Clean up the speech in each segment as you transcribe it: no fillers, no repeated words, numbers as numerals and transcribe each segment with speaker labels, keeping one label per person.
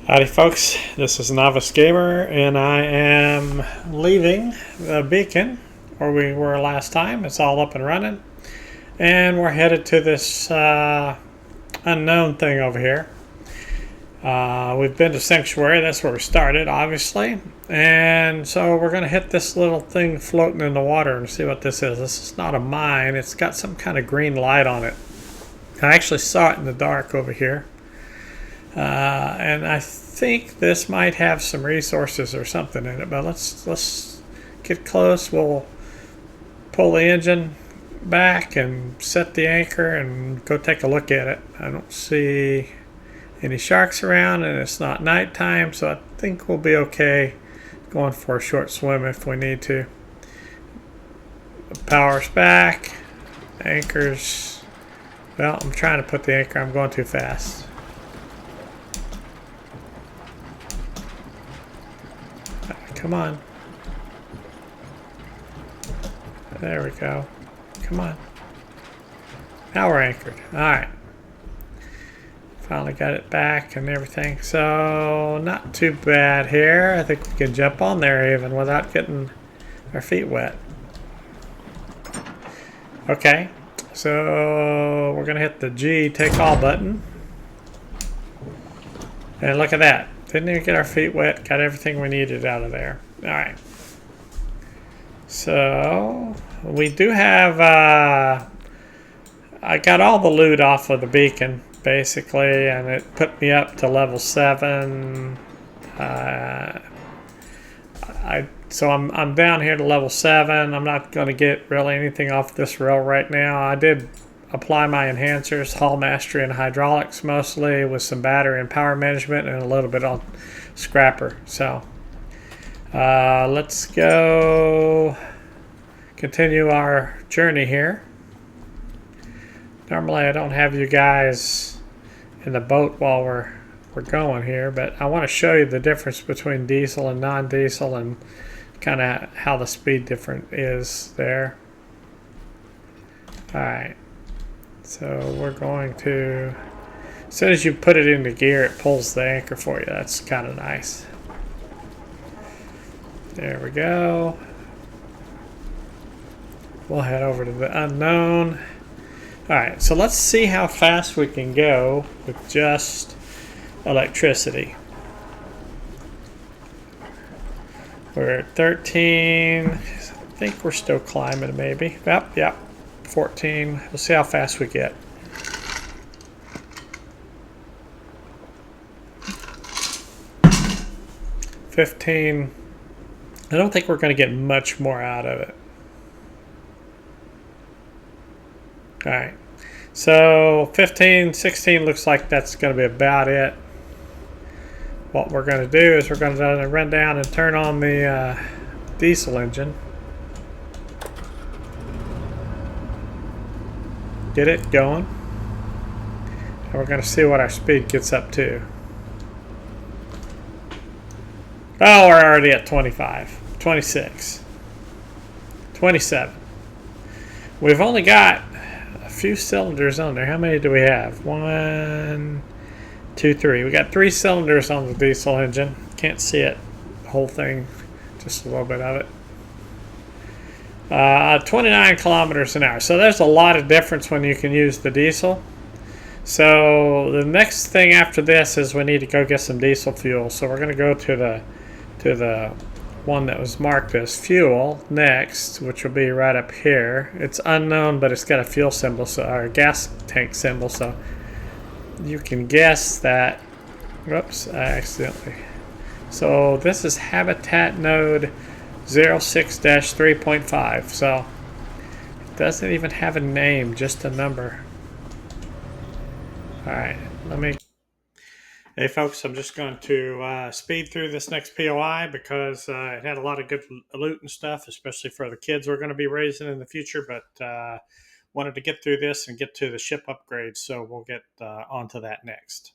Speaker 1: Howdy folks, this is Novice Gamer and I am leaving the beacon where we were last time. It's all up and running and we're headed to this unknown thing over here. We've been to Sanctuary, that's where we started obviously, and so we're going to hit this little thing floating in the water and see what this is. This is not a mine, it's got some kind of green light on it. I actually saw it in the dark over here. And I think this might have some resources or something in it, but let's get close. We'll pull the engine back and set the anchor and go take a look at it. I don't see any sharks around and it's not nighttime, so I think we'll be okay going for a short swim if we need to. The power's back, anchors. Well, I'm trying to put the anchor, I'm going too fast. Come on. There we go. Come on. Now we're anchored. Alright. Finally got it back and everything. So, not too bad here. I think we can jump on there even without getting our feet wet. Okay. So, we're going to hit the G take all button. And look at that. Didn't even get our feet wet. Got everything we needed out of there. Alright. So, we do have... I got all the loot off of the beacon, basically, and it put me up to level 7. So I'm down here to level 7. I'm not going to get really anything off this rail right now. I did apply my enhancers, hull mastery and hydraulics mostly, with some battery and power management and a little bit on scrapper. So let's go continue our journey here. Normally I don't have you guys in the boat while we're going here, but I want to show you the difference between diesel and non-diesel and kind of how the speed difference is there. Alright. So we're going to, as soon as you put it into gear, it pulls the anchor for you. That's kind of nice. There we go. We'll head over to the unknown. Alright, so let's see how fast we can go with just electricity. We're at 13. I think we're still climbing maybe. Yep. 14. We'll see how fast we get. $15. I don't think we're going to get much more out of it. Alright. So 15, 16 looks like that's going to be about it. What we're going to do is we're going to run down and turn on the diesel engine. Get it going, and we're going to see what our speed gets up to. Oh, we're already at 25, 26, 27. We've only got a few cylinders on there. How many do we have? 1, 2, 3. We got 3 cylinders on the diesel engine. Can't see it, the whole thing, just a little bit of it. 29 kilometers an hour. So there's a lot of difference when you can use the diesel. So the next thing after this is we need to go get some diesel fuel. So we're going to go to the one that was marked as fuel next, which will be right up here. It's unknown, but it's got a fuel symbol, so or a gas tank symbol. So you can guess that. Whoops, I accidentally. So this is habitat node 06-3.5, so it doesn't even have a name, just a number. Alright, let me... Hey folks, I'm just going to speed through this next POI because it had a lot of good loot and stuff, especially for the kids we're going to be raising in the future, but wanted to get through this and get to the ship upgrades, so we'll get onto that next.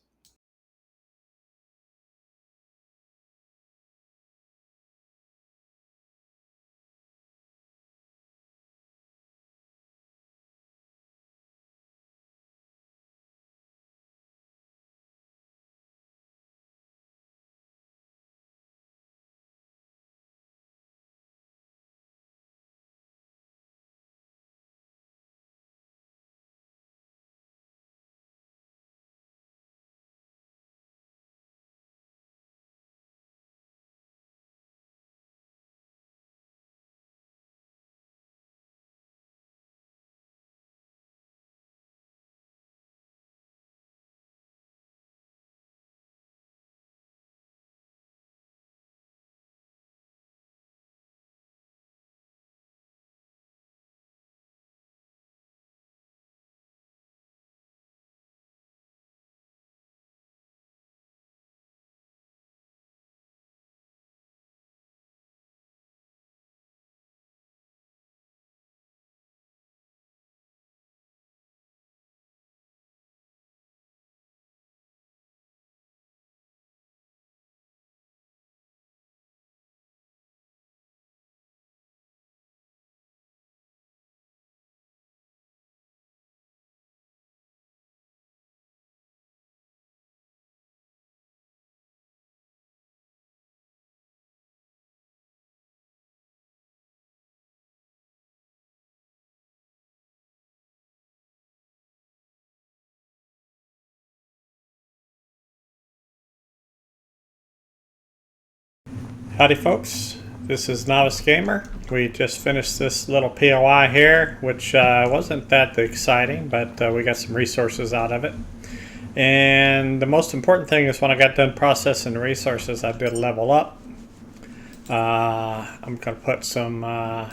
Speaker 1: Howdy folks, this is Novice Gamer. We just finished this little POI here, which wasn't that exciting, but we got some resources out of it. And the most important thing is when I got done processing the resources, I did a level up. I'm going to put some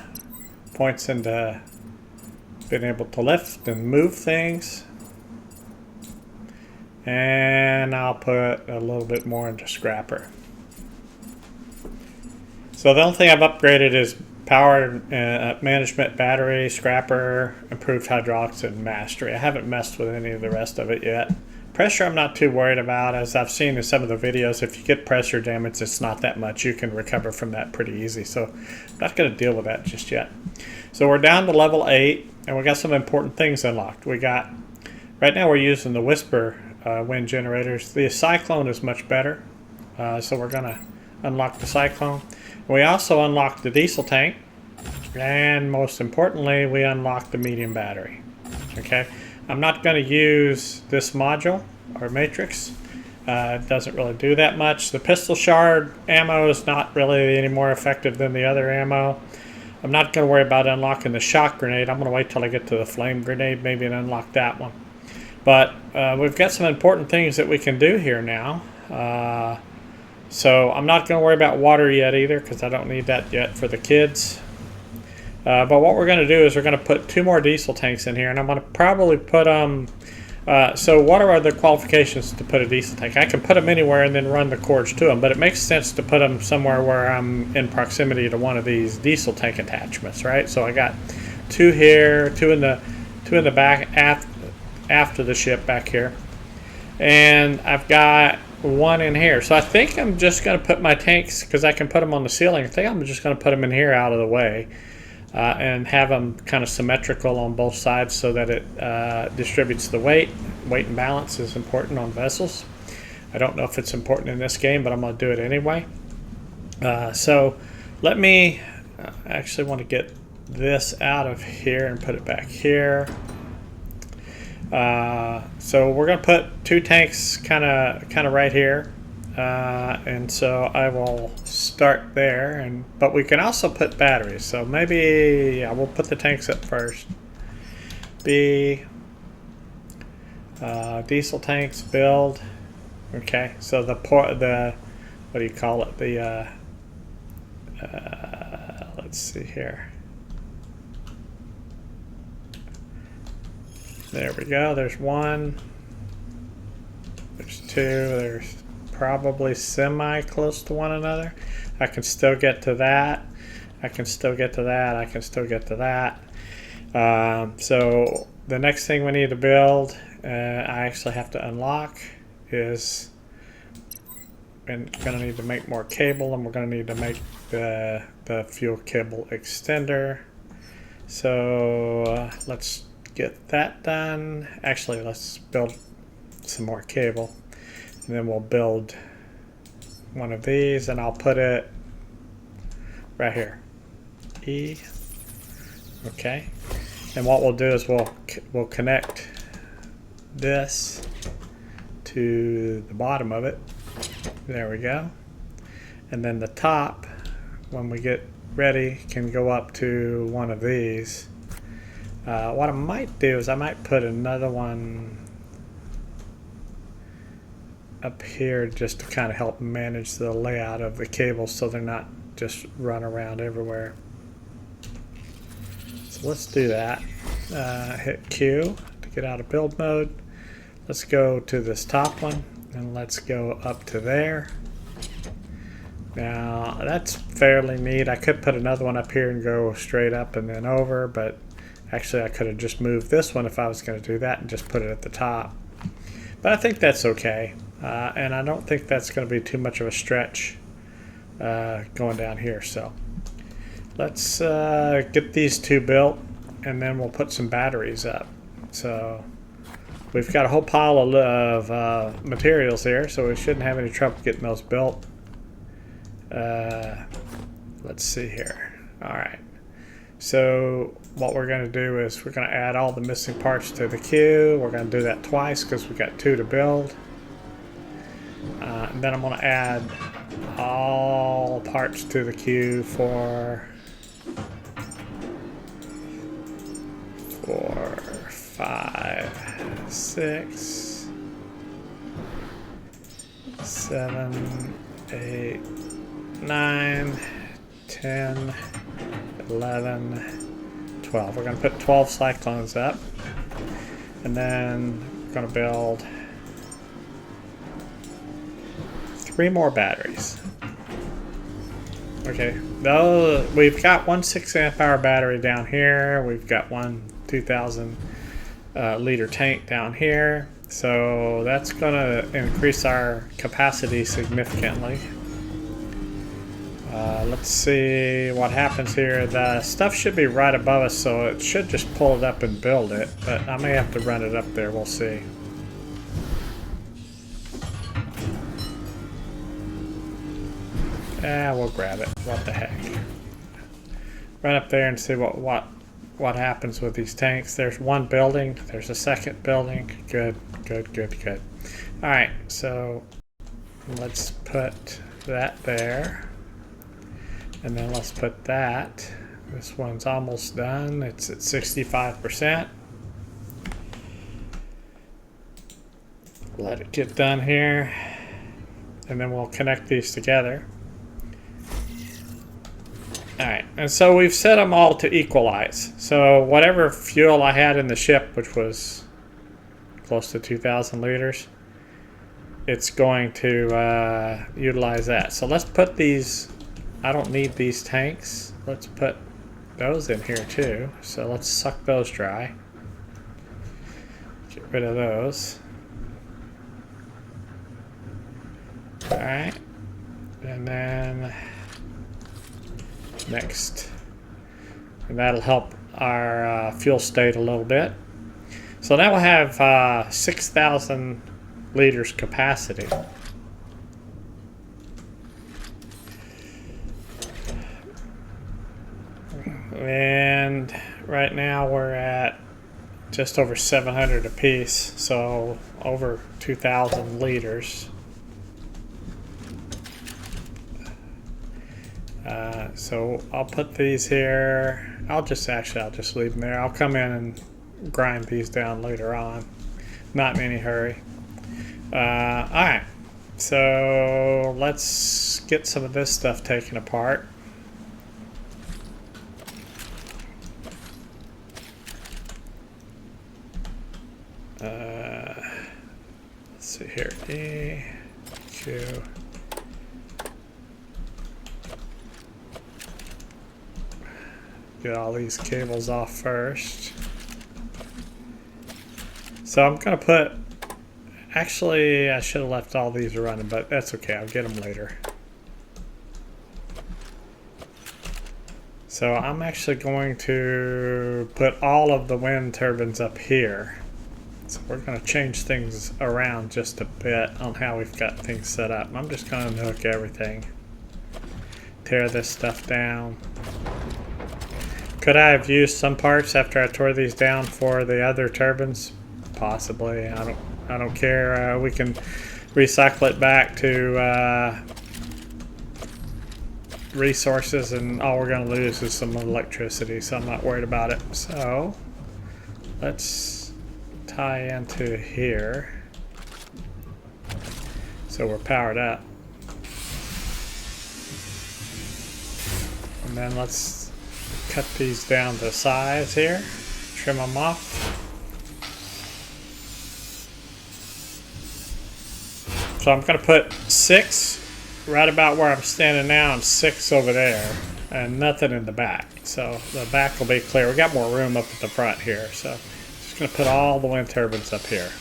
Speaker 1: points into being able to lift and move things. And I'll put a little bit more into Scrapper. So the only thing I've upgraded is power management, battery, Scrapper, improved hydraulics, and mastery. I haven't messed with any of the rest of it yet. Pressure I'm not too worried about. As I've seen in some of the videos, if you get pressure damage, it's not that much. You can recover from that pretty easy. So I'm not going to deal with that just yet. So we're down to level 8, and we got some important things unlocked. Right now we're using the Whisper wind generators. The Cyclone is much better. So we're going to unlock the Cyclone. We also unlocked the diesel tank, and most importantly, we unlocked the medium battery. Okay, I'm not going to use this module or matrix. It doesn't really do that much. The pistol shard ammo is not really any more effective than the other ammo. I'm not going to worry about unlocking the shock grenade. I'm going to wait till I get to the flame grenade maybe and unlock that one. But we've got some important things that we can do here now. So I'm not going to worry about water yet either, because I don't need that yet for the kids. But what we're going to do is we're going to put 2 more diesel tanks in here, and I'm going to probably put them. So what are the qualifications to put a diesel tank? I can put them anywhere and then run the cords to them, but it makes sense to put them somewhere where I'm in proximity to one of these diesel tank attachments, right? So I got 2 here, 2 in the back after the ship back here, and I've got 1 in here. So I think I'm just going to put my tanks, because I can put them on the ceiling, I think I'm just going to put them in here out of the way and have them kind of symmetrical on both sides so that it distributes the weight. Weight and balance is important on vessels. I don't know if it's important in this game, but I'm going to do it anyway. So let me actually want to get this out of here and put it back here. So we're going to put 2 tanks kind of right here, and so I will start there. But we can also put batteries. So maybe we'll put the tanks up first. Diesel tanks build. Okay, so the what do you call it? The let's see here. There we go. There's 1. There's 2. There's probably semi close to one another. I can still get to that. I can still get to that. I can still get to that. So the next thing we need to build, I actually have to unlock, is we're going to need to make more cable, and we're going to need to make the fuel cable extender. So let's get that done. Actually, let's build some more cable, and then we'll build one of these, and I'll put it right here. E. Okay. And what we'll do is we'll connect this to the bottom of it. There we go. And then the top, when we get ready, can go up to one of these. What I might do is I might put another one up here just to kind of help manage the layout of the cables so they're not just run around everywhere. So let's do that. Hit Q to get out of build mode. Let's go to this top one, and let's go up to there. Now that's fairly neat. I could put another one up here and go straight up and then over, but actually I could have just moved this one if I was going to do that and just put it at the top. But I think that's okay. And I don't think that's going to be too much of a stretch going down here. So let's get these 2 built, and then we'll put some batteries up. So we've got a whole pile of materials here, so we shouldn't have any trouble getting those built. Let's see here. All right. So what we're going to do is we're going to add all the missing parts to the queue. We're going to do that twice because we got 2 to build. And then I'm going to add all parts to the queue for 4, 5, 6, 7, 8, 9, 10, 11, 12. We're going to put 12 cyclones up, and then we're going to build 3 more batteries. Okay, though we've got one 6 amp hour battery down here. We've got one 2,000 liter tank down here. So that's going to increase our capacity significantly. Let's see what happens here. The stuff should be right above us, so it should just pull it up and build it. But I may have to run it up there. We'll see. Yeah, we'll grab it. What the heck? Run up there and see what happens with these tanks. There's one building. There's a second building. Good, good, good, good. All right, so let's put that there. And then let's put that. This one's almost done. It's at 65%. Let it get done here. And then we'll connect these together. Alright, and so we've set them all to equalize. So whatever fuel I had in the ship, which was close to 2,000 liters, it's going to utilize that. So let's put these, I don't need these tanks. Let's put those in here too. So let's suck those dry. Get rid of those. Alright, and then next, and that'll help our fuel state a little bit. So now we'll have 6,000 liters capacity. And right now we're at just over 700 apiece, so over 2,000 liters. So I'll put these here. I'll just leave them there. I'll come in and grind these down later on. Not in any hurry. Alright, so let's get some of this stuff taken apart. Let's see here. E, Q. Get all these cables off first. So I'm going to put, actually I should have left all these running, but that's okay, I'll get them later. So I'm actually going to put all of the wind turbines up here. So we're going to change things around just a bit on how we've got things set up. I'm just going to unhook everything. Tear this stuff down. Could I have used some parts after I tore these down for the other turbines? Possibly. I don't care. We can recycle it back to resources, and all we're going to lose is some electricity, so I'm not worried about it. So let's tie into here so we're powered up. And then let's cut these down to size here, trim them off. So I'm going to put 6 right about where I'm standing now and 6 over there, and nothing in the back. So the back will be clear. We got more room up at the front here, so just going to put all the wind turbines up here.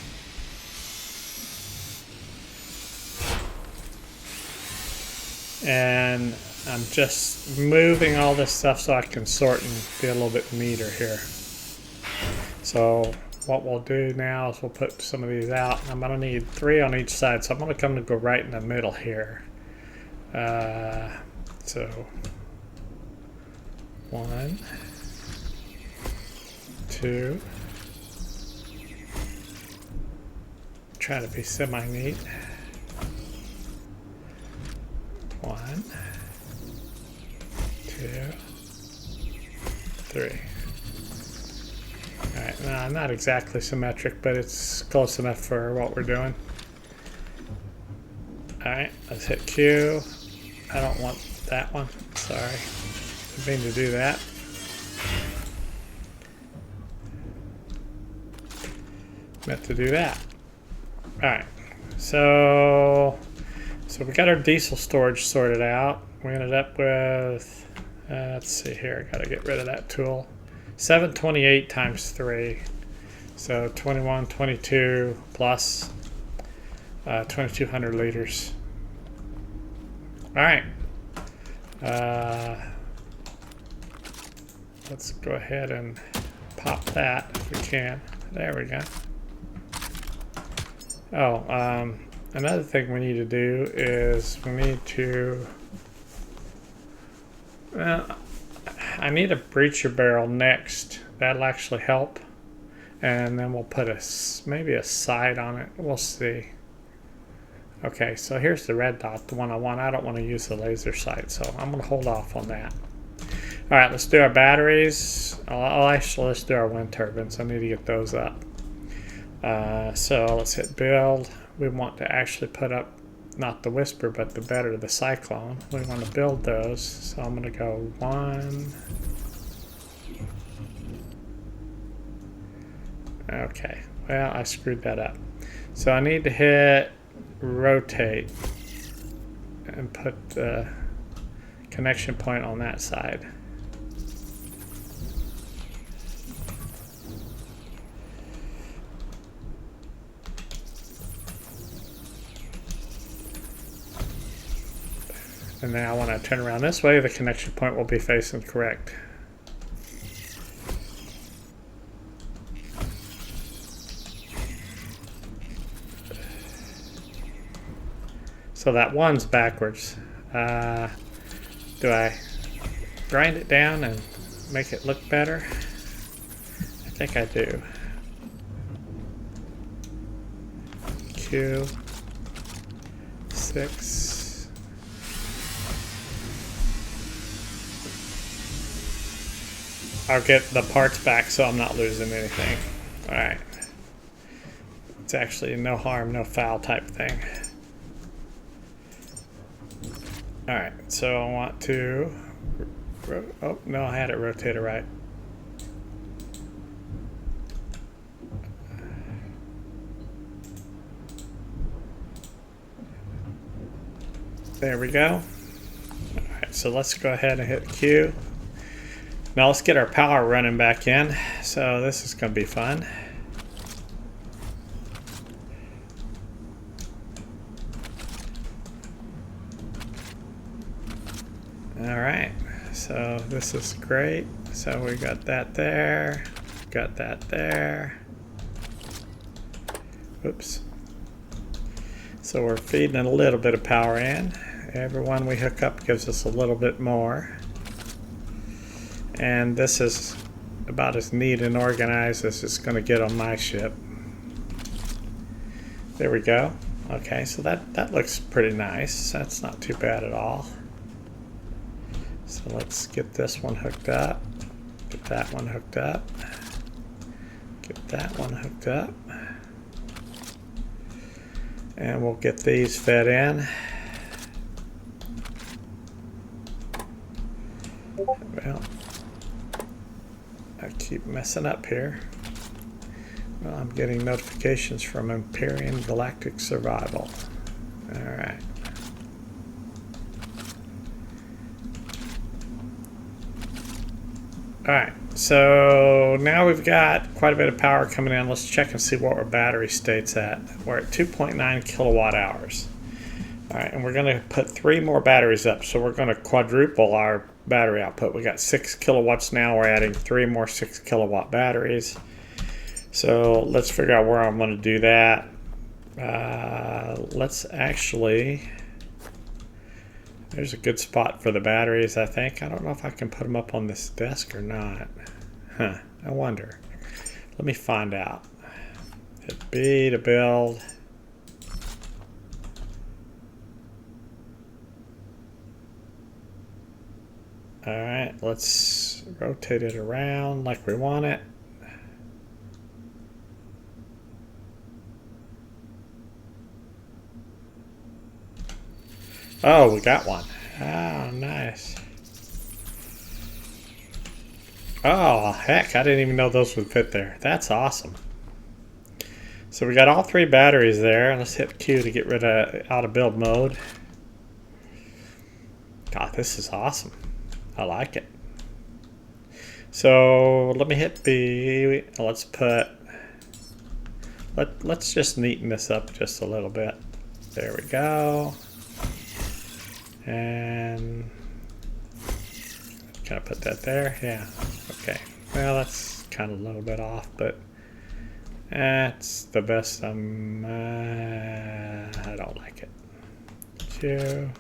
Speaker 1: And I'm just moving all this stuff so I can sort and be a little bit neater here. So what we'll do now is we'll put some of these out. I'm going to need 3 on each side, so I'm going to come to go right in the middle here. So 1, 2. Try to be semi-neat. 1, 2, 3. Alright, nah, not exactly symmetric, but it's close enough for what we're doing. Alright, let's hit Q. I don't want that one. Sorry. Didn't mean to do that. Meant to do that. Alright, so we got our diesel storage sorted out. We ended up with, let's see here, I gotta get rid of that tool. 728 times 3. So 21, 22 plus 2,200 liters. Alright. Let's go ahead and pop that if we can. There we go. Oh, another thing we need to do is we need to, I need a breacher barrel next. That'll actually help. And then we'll put maybe a sight on it. We'll see. Okay, so here's the red dot, the one I want. I don't want to use the laser sight, so I'm going to hold off on that. All right, let's do our batteries. Actually, let's do our wind turbines. I need to get those up. So let's hit build. We want to actually put up not the Whisper, but the Cyclone. We want to build those. So I'm going to go 1. Okay, well, I screwed that up. So I need to hit rotate and put the connection point on that side. And now when I turn around this way, the connection point will be facing correct. So that 1's backwards. Do I grind it down and make it look better? I think I do. Q 6. I'll get the parts back so I'm not losing anything. Alright. It's actually no harm, no foul type thing. Alright, so I want to... Oh, no, I had it rotated right. There we go. Alright, so let's go ahead and hit Q. Now let's get our power running back in. So this is going to be fun. Alright, so this is great. So we got that there, got that there. Oops. So we're feeding a little bit of power in. Every one we hook up gives us a little bit more. And this is about as neat and organized as it's going to get on my ship. There we go. Okay, so that looks pretty nice. That's not too bad at all. So let's get this one hooked up. Get that one hooked up. Get that one hooked up. And we'll get these fed in. Well, I keep messing up here. Well, I'm getting notifications from Empyrean Galactic Survival. Alright. Alright, so now we've got quite a bit of power coming in. Let's check and see what our battery state's at. We're at 2.9 kilowatt hours. Alright, and we're going to put 3 more batteries up. So we're going to quadruple our battery output. We got 6 kilowatts now. We're adding 3 more 6 kilowatt batteries. So let's figure out where I'm going to do that. Let's actually... There's a good spot for the batteries, I think. I don't know if I can put them up on this desk or not. Huh, I wonder. Let me find out. Hit B to build. All right, let's rotate it around like we want it. Oh, we got one. Oh, nice. Oh, heck, I didn't even know those would fit there. That's awesome. So we got all 3 batteries there. Let's hit Q to get rid of out of build mode. God, this is awesome. I like it. So let me hit B. Let's put, let's just neaten this up just a little bit. There we go. And can I put that there? Yeah. Okay. Well, that's kind of a little bit off, but that's the best. I don't like it. 2.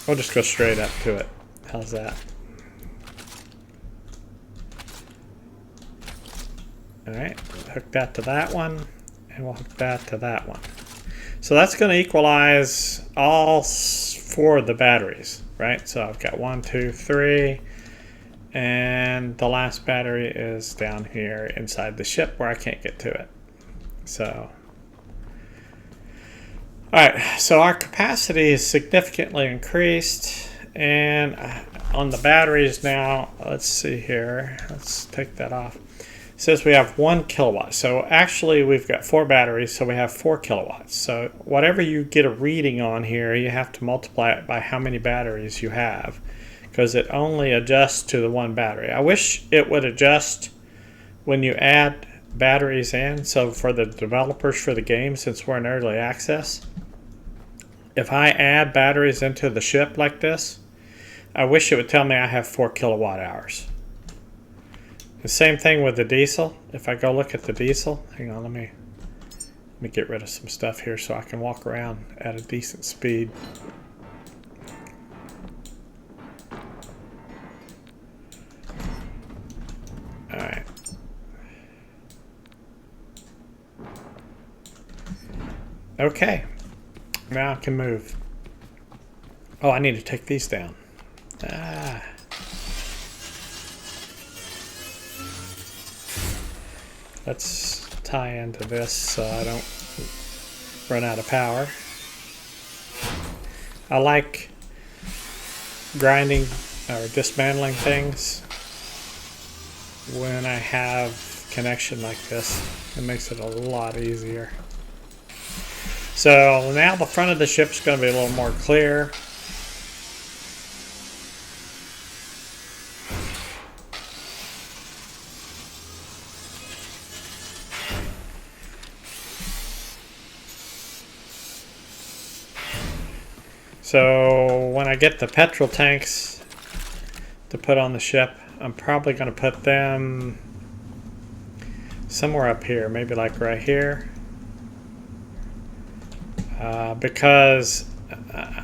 Speaker 1: We'll just go straight up to it. How's that? All right. Hook that to that one, and we'll hook that to that one. So that's going to equalize all 4 of the batteries, right? So I've got 1, 2, 3, and the last battery is down here inside the ship where I can't get to it. So, all right, so our capacity is significantly increased, and on the batteries now, let's see here, let's take that off. It says we have 1 kilowatt. So actually we've got 4 batteries, so we have 4 kilowatts. So whatever you get a reading on here, you have to multiply it by how many batteries you have, because it only adjusts to the 1 battery. I wish it would adjust when you add batteries in. So for the developers for the game, since we're in early access, if I add batteries into the ship like this, I wish it would tell me I have 4 kilowatt hours. The same thing with the diesel. If I go look at the diesel, hang on, let me get rid of some stuff here so I can walk around at a decent speed. All right. Okay. Now I can move. Oh, I need to take these down. Ah. Let's tie into this so I don't run out of power. I like grinding or dismantling things when I have connection like this. It makes it a lot easier. So now the front of the ship's going to be a little more clear. So when I get the petrol tanks to put on the ship, I'm probably going to put them somewhere up here, maybe like right here, because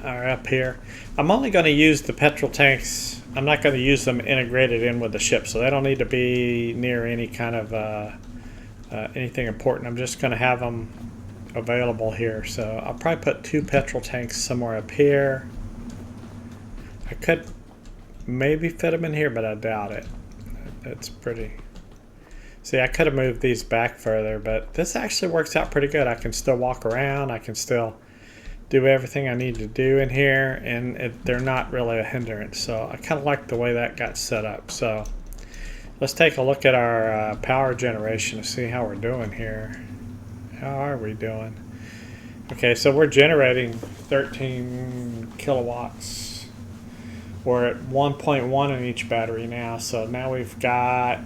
Speaker 1: or up here. I'm only going to use the petrol tanks. I'm not going to use them integrated in with the ship, so they don't need to be near any kind of anything important. I'm just going to have them available here. So I'll probably put 2 petrol tanks somewhere up here. I could maybe fit them in here, but I doubt it. It's pretty... See, I could have moved these back further, but this actually works out pretty good. I can still walk around. I can still do everything I need to do in here, and they're not really a hindrance. So I kind of like the way that got set up. So let's take a look at our power generation to see how we're doing here. How are we doing? Okay, so we're generating 13 kilowatts. We're at 1.1 in each battery now, so now we've got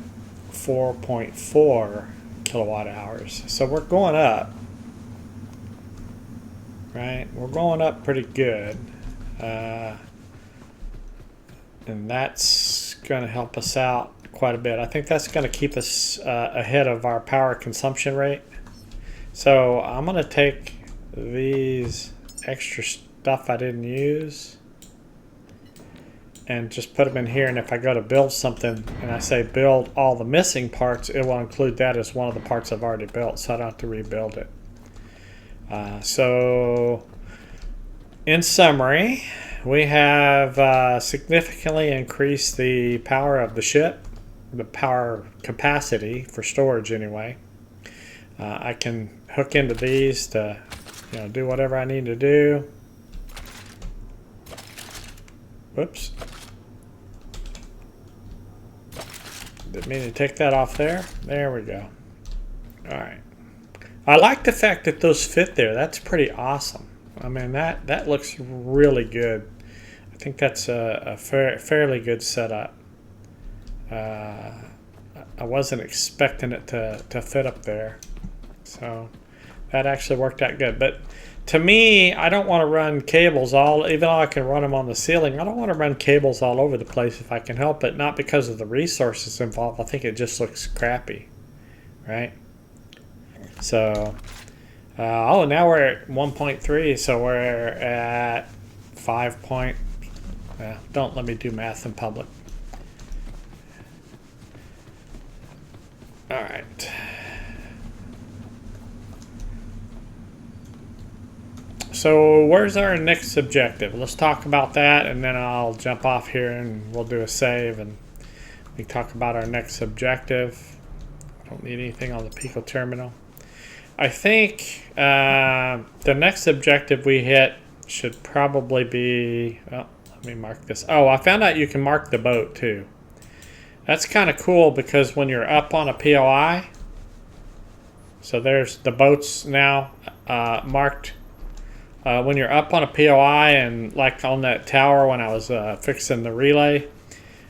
Speaker 1: 4.4 kilowatt hours. So we're going up, right? We're going up pretty good. And that's going to help us out quite a bit. I think that's going to keep us ahead of our power consumption rate. So I'm going to take these extra stuff I didn't use and just put them in here, and if I go to build something and I say build all the missing parts, it will include that as one of the parts I've already built, so I don't have to rebuild it. So in summary, we have significantly increased the power of the ship, the power capacity for storage anyway. I can hook into these to do whatever I need to do. Whoops. Didn't mean to take that off there. There we go. All right. I like the fact that those fit there. That's pretty awesome. I mean, that looks really good. I think that's a fairly good setup. I wasn't expecting it to fit up there. So that actually worked out good. But to me, I don't want to run cables even though I can run them on the ceiling, I don't want to run cables all over the place if I can help it. Not because of the resources involved. I think it just looks crappy, right? So, now we're at 1.3, so we're at 5 point. Don't let me do math in public. All right. So where's our next objective? Let's talk about that, and then I'll jump off here and we'll do a save and we talk about our next objective. I don't need anything on the Pico terminal. I think the next objective we hit should probably be, well, let me mark this. Oh, I found out you can mark the boat too. That's kind of cool because when you're up on a POI, so there's the boats now marked. When you're up on a POI and like on that tower when I was fixing the relay,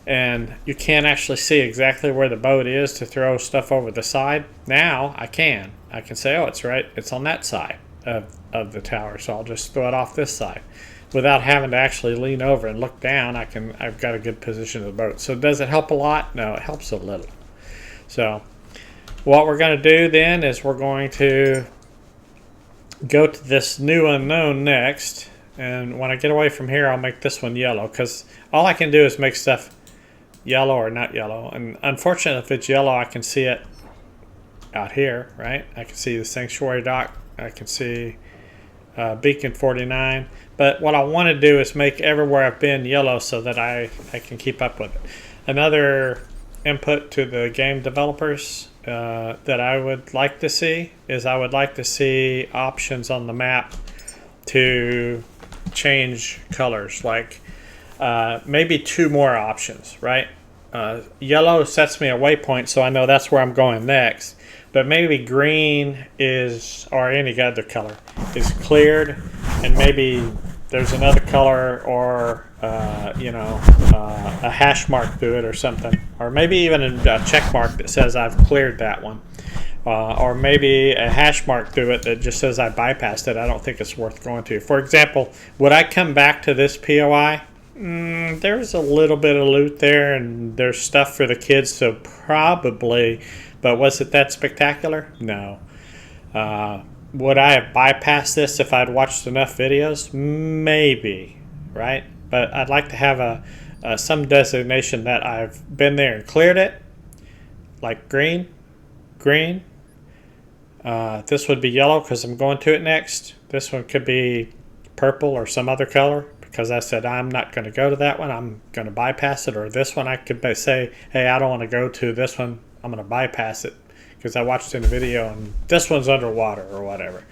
Speaker 1: and you can't actually see exactly where the boat is to throw stuff over the side. Now I can say, oh, it's on that side of the tower, so I'll just throw it off this side without having to actually lean over and look down. I've got a good position of the boat. So does it help a lot? No, it helps a little. So what we're going to do then is we're going to go to this new unknown next, and when I get away from here I'll make this one yellow, because all I can do is make stuff yellow or not yellow, and unfortunately if it's yellow I can see it out here, right? I can see the sanctuary dock, I can see beacon 49, but what I want to do is make everywhere I've been yellow so that I can keep up with it. Another input to the game developers that I would like to see is I would like to see options on the map to change colors, like maybe 2 more options, right? Yellow sets me a waypoint so I know that's where I'm going next, but maybe green or any other color is cleared, and maybe there's another color or a hash mark through it or something, or maybe even a check mark that says I've cleared that one, or maybe a hash mark through it that just says I bypassed it. I don't think it's worth going to. For example, would I come back to this POI? There's a little bit of loot there and there's stuff for the kids, so probably, but was it that spectacular? No. Would I have bypassed this if I'd watched enough videos? Maybe, right? But I'd like to have some designation that I've been there and cleared it, like green. This would be yellow because I'm going to it next. This one could be purple or some other color because I said I'm not going to go to that one. I'm going to bypass it. Or this one I could say, hey, I don't want to go to this one. I'm going to bypass it because I watched in a video and this one's underwater or whatever.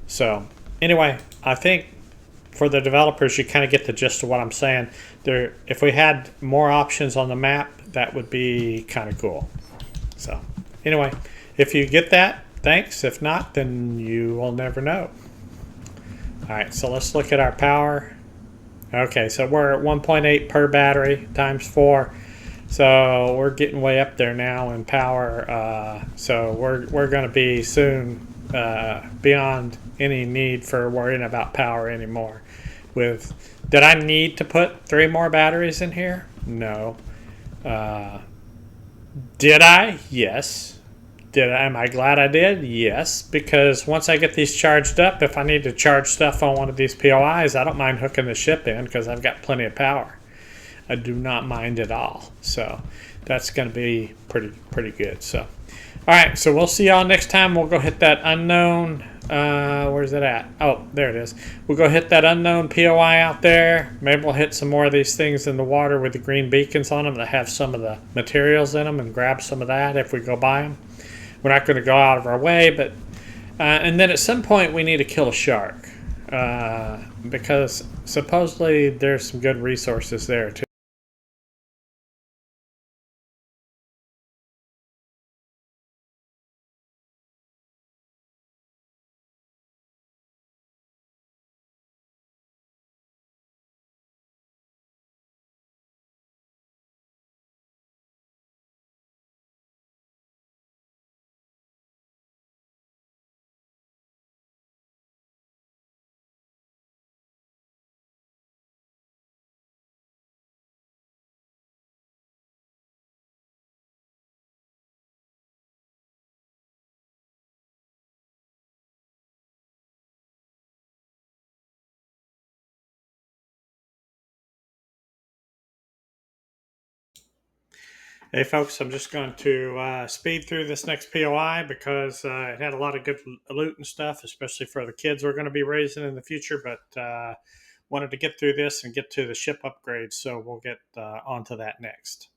Speaker 1: So anyway, I think for the developers, you kind of get the gist of what I'm saying. If we had more options on the map, that would be kind of cool. So anyway, if you get that, thanks. If not, then you will never know. All right, so let's look at our power. Okay, so we're at 1.8 per battery times 4. So we're getting way up there now in power. So we're going to be soon beyond any need for worrying about power anymore. Did I need to put 3 more batteries in here? No. Did I? Yes. Am I glad I did? Yes, because once I get these charged up, if I need to charge stuff on one of these POIs, I don't mind hooking the ship in because I've got plenty of power. I do not mind at all. So that's going to be pretty good. So, all right. So we'll see y'all next time. We'll go hit that unknown. Where's it at? Oh, there it is. We'll go hit that unknown POI out there. Maybe we'll hit some more of these things in the water with the green beacons on them that have some of the materials in them and grab some of that if we go by them. We're not going to go out of our way, but and then at some point we need to kill a shark because supposedly there's some good resources there too. Hey folks, I'm just going to speed through this next POI because it had a lot of good loot and stuff, especially for the kids we're going to be raising in the future. But wanted to get through this and get to the ship upgrades, so we'll get onto that next.